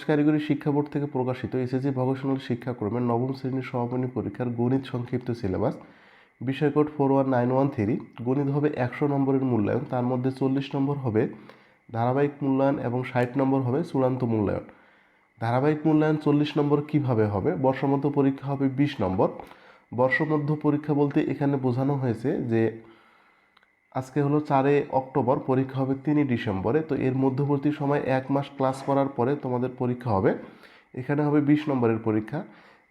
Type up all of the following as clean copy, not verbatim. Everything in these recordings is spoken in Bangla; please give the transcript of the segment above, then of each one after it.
কারিগরি শিক্ষা বোর্ড থেকে প্রকাশিত এসএসসি ভোকেশনাল শিক্ষাক্রমের নবম শ্রেণীর সমাপনী পরীক্ষার গণিত সংক্ষিপ্ত সিলেবাস, বিষয় কোড 41913। গণিত হবে 100 নম্বরের মূল্যায়ন, তার মধ্যে 40 নম্বর হবে ধারাবাহিক মূল্যায়ন এবং 60 নম্বর হবে চূড়ান্ত মূল্যায়ন। ধারাবাহিক মূল্যায়ন 40 নম্বর কিভাবে হবে? বর্ষমধ্য পরীক্ষা হবে 20 নম্বর। বর্ষমধ্য পরীক্ষা বলতে এখানে বোঝানো হয়েছে যে আজকে হলো 4 অক্টোবর, পরীক্ষা হবে 3 ডিসেম্বরে। তো এর মধ্যবর্তী সময় 1 মাস ক্লাস করার পরে তোমাদের পরীক্ষা হবে। এখানে হবে 20 নম্বরের পরীক্ষা।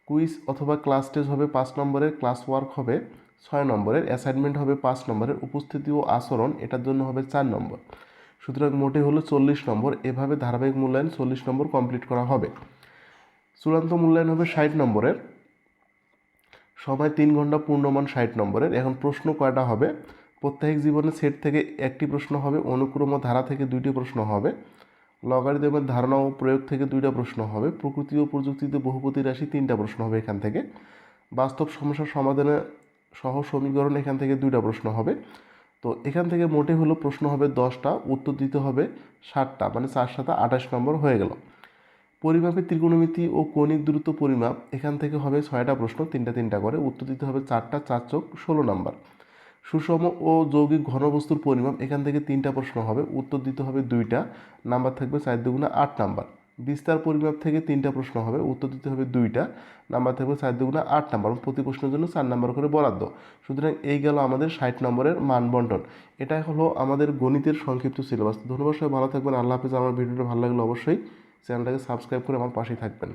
কুইজ অথবা ক্লাস টেস্ট হবে 5 নম্বরের, ক্লাস ওয়ার্ক হবে 6 নম্বরের, অ্যাসাইনমেন্ট হবে 5 নম্বরের, উপস্থিতি ও আচরণ এটার জন্য হবে 4 নম্বর। সুতরাং মোটে হলো 40 নম্বর। এভাবে ধারাবাহিক মূল্যায়ন 40 নম্বর কমপ্লিট করা হবে। চূড়ান্ত মূল্যায়ন হবে 60 নম্বরের, সময় 3 ঘন্টা, পূর্ণমান 60 নম্বরের। এখন প্রশ্ন কয়টা হবে? প্রত্যেক জীবনের সেট থেকে একটি প্রশ্ন হবে, অনুক্রম ও ধারা থেকে 2টি প্রশ্ন হবে, লগারিদমের ধারণা ও প্রয়োগ থেকে 2টা প্রশ্ন হবে, প্রকৃতি ও প্রযুক্তিতে বহুপতি রাশি 3টা প্রশ্ন হবে এখান থেকে, বাস্তব সমস্যার সমাধানে সহ সমীকরণ এখান থেকে 2টা প্রশ্ন হবে। তো এখান থেকে মোটে হলো প্রশ্ন হবে 10টা, উত্তর দিতে হবে 60টা, মানে 4 7 28 নম্বর হয়ে গেল। পরিমাপের ত্রিকোণমিতি ও কৌণিক দূরত্ব পরিমাপ এখান থেকে হবে 6টা প্রশ্ন, 3টা করে, উত্তর দিতে হবে 4টা, 4 চোখ 16 নম্বর। সুষম ও যৌগিক ঘনবস্তুর পরিমাপ এখান থেকে 3টা প্রশ্ন হবে, উত্তর দিতে হবে 2টা, নাম্বার থাকবে 4 দুগুণে 8 নাম্বার। বিস্তার পরিমাপ থেকে 3টা প্রশ্ন হবে, উত্তর দিতে হবে 2টা, নাম্বার থাকবে 4 দুগুণে 8 নাম্বার। প্রতি প্রশ্নের জন্য 4 নাম্বার করে বরাদ্দ। সুতরাং এই গেল আমাদের 60 নম্বরের মান বন্টন। এটাই হলো আমাদের গণিতের সংক্ষিপ্ত সিলেবাস। ধন্যবাদ, সবাই ভালো থাকবেন। আল্লাহ হাফিজ। আমার ভিডিওটা ভালো লাগলে অবশ্যই চ্যানেলটাকে সাবস্ক্রাইব করে আমার পাশেই থাকবেন।